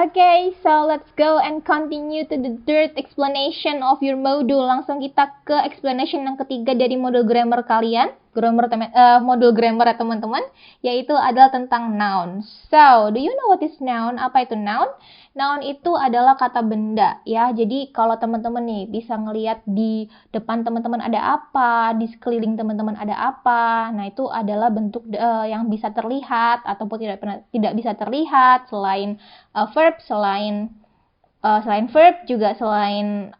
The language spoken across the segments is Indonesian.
Okay, so let's go and continue to the third explanation of your module. Langsung kita ke explanation yang ketiga dari modul grammar kalian. Modul grammar ya teman-teman, yaitu adalah tentang noun. So, do you know what is noun? Apa itu noun? Noun itu adalah kata benda ya. Jadi kalau teman-teman nih bisa ngelihat di depan teman-teman ada apa, di sekeliling teman-teman ada apa. Nah, itu adalah bentuk yang bisa terlihat ataupun tidak bisa terlihat selain verb, selain verb juga selain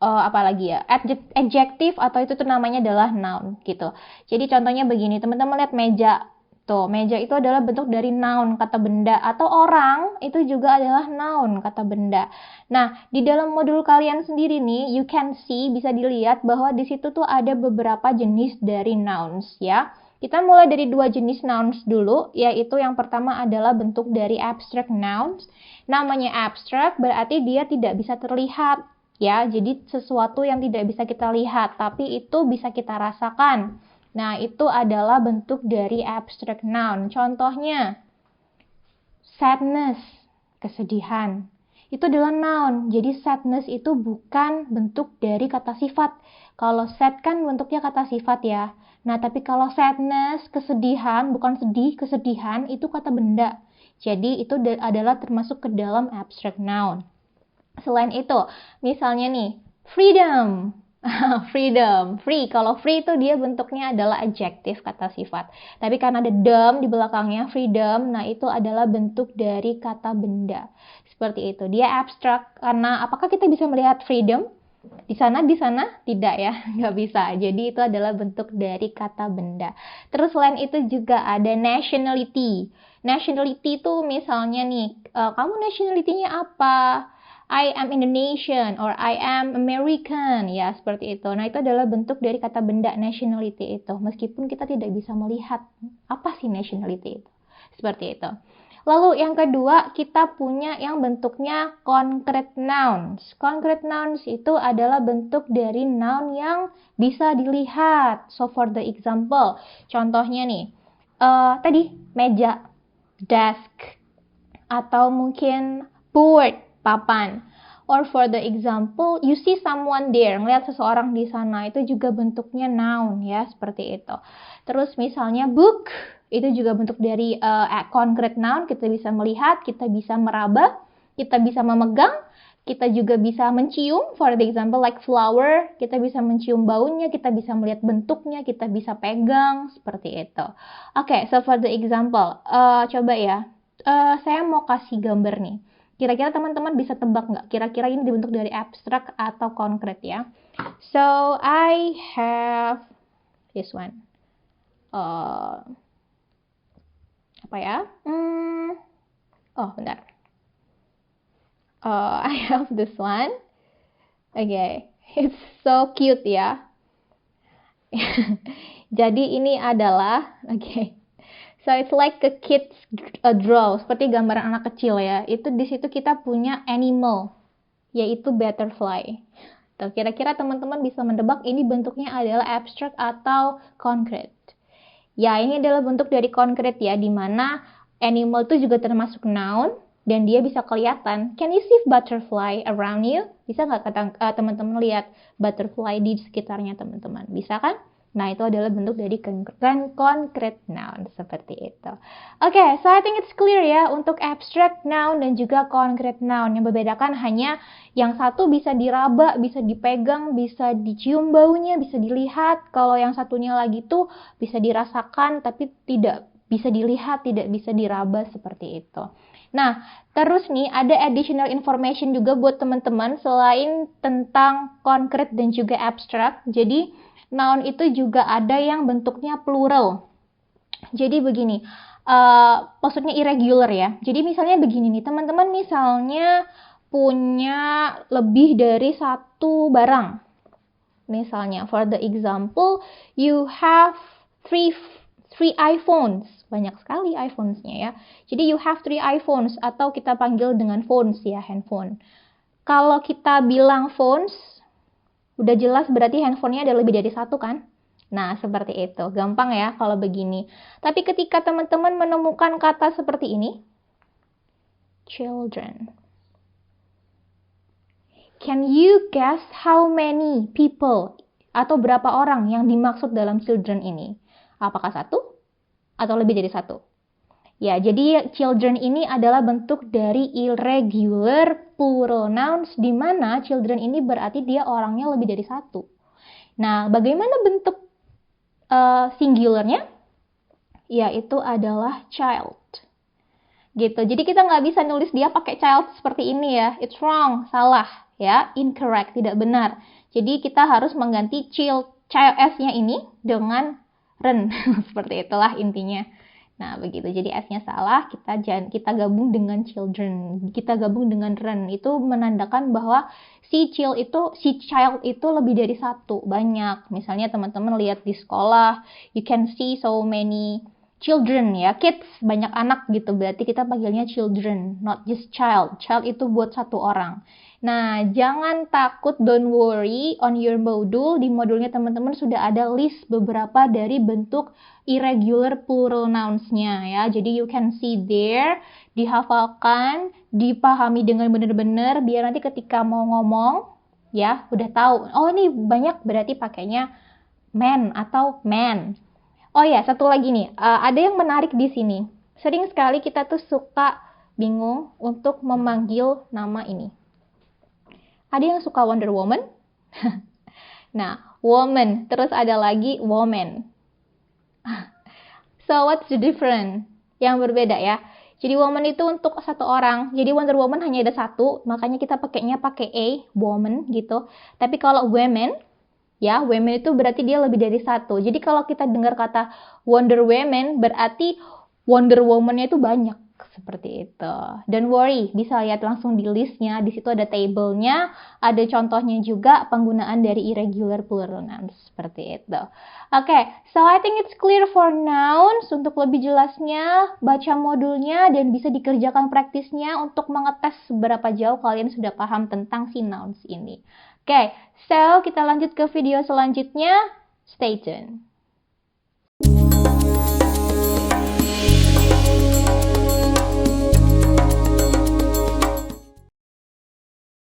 apalagi ya, adjective atau itu tuh namanya adalah noun gitu. Jadi contohnya begini, teman-teman lihat meja. Tuh, meja itu adalah bentuk dari noun, kata benda, atau orang itu juga adalah noun, kata benda. Nah, di dalam modul kalian sendiri nih, you can see, bisa dilihat bahwa di situ tuh ada beberapa jenis dari nouns ya. Kita mulai dari dua jenis nouns dulu, yaitu yang pertama adalah bentuk dari abstract nouns. Namanya abstract berarti dia tidak bisa terlihat. Ya, jadi sesuatu yang tidak bisa kita lihat, tapi itu bisa kita rasakan. Nah, itu adalah bentuk dari abstract noun. Contohnya, sadness, kesedihan. Itu adalah noun. Jadi sadness itu bukan bentuk dari kata sifat. Kalau sad kan bentuknya kata sifat ya. Nah, tapi kalau sadness, kesedihan, bukan sedih, kesedihan, itu kata benda. Jadi, itu adalah termasuk ke dalam abstract noun. Selain itu, misalnya nih, freedom. Freedom, free. Kalau free itu dia bentuknya adalah adjektif, kata sifat. Tapi karena ada dom di belakangnya, freedom, nah itu adalah bentuk dari kata benda. Seperti itu. Dia abstrak karena apakah kita bisa melihat freedom? Di sana tidak ya, nggak bisa. Jadi itu adalah bentuk dari kata benda. Terus selain itu juga ada nationality. Nationality itu misalnya nih, kamu nationality-nya apa? I am Indonesian or I am American, ya seperti itu. Nah, itu adalah bentuk dari kata benda nationality itu. Meskipun kita tidak bisa melihat apa sih nationality itu. Seperti itu. Lalu yang kedua, kita punya yang bentuknya concrete nouns. Concrete nouns itu adalah bentuk dari noun yang bisa dilihat. So for the example, contohnya nih, tadi meja, desk, atau mungkin board, papan. Or for the example, you see someone there, ngeliat seseorang di sana, itu juga bentuknya noun ya, seperti itu. Terus misalnya book, itu juga bentuk dari concrete noun, kita bisa melihat, kita bisa meraba, kita bisa memegang, kita juga bisa mencium, for the example like flower, kita bisa mencium baunya, kita bisa melihat bentuknya, kita bisa pegang, seperti itu. Oke, so for the example, coba ya, saya mau kasih gambar nih. Kira-kira teman-teman bisa tebak nggak? Kira-kira ini dibentuk dari abstrak atau konkret ya? So, I have this one. Apa ya? Oh, bentar. I have this one. Okay, it's so cute ya. Jadi ini adalah, so it's like a kid's draw, seperti gambaran anak kecil ya. Itu di situ kita punya animal, yaitu butterfly. Tuh, kira-kira teman-teman bisa mendebak ini bentuknya adalah abstract atau concrete. Ya, ini adalah bentuk dari concrete ya, di mana animal itu juga termasuk noun dan dia bisa kelihatan. Can you see butterfly around you? Bisa nggak teman-teman lihat butterfly di sekitarnya teman-teman? Bisa kan? Nah, itu adalah bentuk dari concrete noun, seperti itu. Oke, so I think it's clear ya, untuk abstract noun dan juga concrete noun. Yang membedakan hanya yang satu bisa diraba, bisa dipegang, bisa dicium baunya, bisa dilihat. Kalau yang satunya lagi tuh bisa dirasakan, tapi tidak bisa dilihat, tidak bisa diraba, seperti itu. Nah, terus nih ada additional information juga buat teman-teman selain tentang concrete dan juga abstract. Jadi, noun itu juga ada yang bentuknya plural. Jadi begini, maksudnya irregular ya. Jadi misalnya begini nih, teman-teman misalnya punya lebih dari satu barang. Misalnya, for the example, you have three iPhones. Banyak sekali iPhones-nya ya. Jadi you have 3 iPhones atau kita panggil dengan phones ya, handphone. Kalau kita bilang phones, udah jelas berarti handphonenya ada lebih dari satu kan? Nah, seperti itu. Gampang ya kalau begini. Tapi ketika teman-teman menemukan kata seperti ini, children. Can you guess how many people atau berapa orang yang dimaksud dalam children ini? Apakah satu atau lebih dari satu? Ya, jadi children ini adalah bentuk dari irregular plural nouns di mana children ini berarti dia orangnya lebih dari satu. Nah, bagaimana bentuk singularnya? Yaitu adalah child. Gitu. Jadi kita nggak bisa nulis dia pakai child seperti ini ya. It's wrong, salah ya, incorrect, tidak benar. Jadi kita harus mengganti child s-nya ini dengan ren. Seperti itulah intinya. Nah, begitu. Jadi S-nya salah, kita gabung dengan children. Kita gabung dengan ren. Itu menandakan bahwa si child itu lebih dari satu, banyak. Misalnya teman-teman lihat di sekolah, you can see so many children ya, kids, banyak anak gitu. Berarti kita panggilnya children, not just child. Child itu buat satu orang. Nah, jangan takut, don't worry, on your module, di modulnya teman-teman sudah ada list beberapa dari bentuk irregular plural nouns-nya ya. Jadi you can see there, dihafalkan, dipahami dengan benar-benar, biar nanti ketika mau ngomong, ya, udah tahu. Oh, ini banyak berarti pakainya man atau man. Oh ya, satu lagi nih, ada yang menarik di sini. Sering sekali kita tuh suka bingung untuk memanggil nama ini. Ada yang suka Wonder Woman. Nah, woman. Terus ada lagi woman. So, what's the difference? Yang berbeda ya. Jadi, woman itu untuk satu orang. Jadi, Wonder Woman hanya ada satu. Makanya kita pakainya pakai A, woman gitu. Tapi kalau women, ya, women itu berarti dia lebih dari satu. Jadi, kalau kita dengar kata Wonder Woman, berarti Wonder Woman-nya itu banyak. Seperti itu. Don't worry, bisa lihat langsung di listnya. Di situ ada tabelnya, ada contohnya juga penggunaan dari irregular plural nouns. Seperti itu. Oke, so I think it's clear for nouns. Untuk lebih jelasnya, baca modulnya dan bisa dikerjakan praktisnya untuk mengetes seberapa jauh kalian sudah paham tentang si nouns ini. Oke, so kita lanjut ke video selanjutnya. Stay tuned.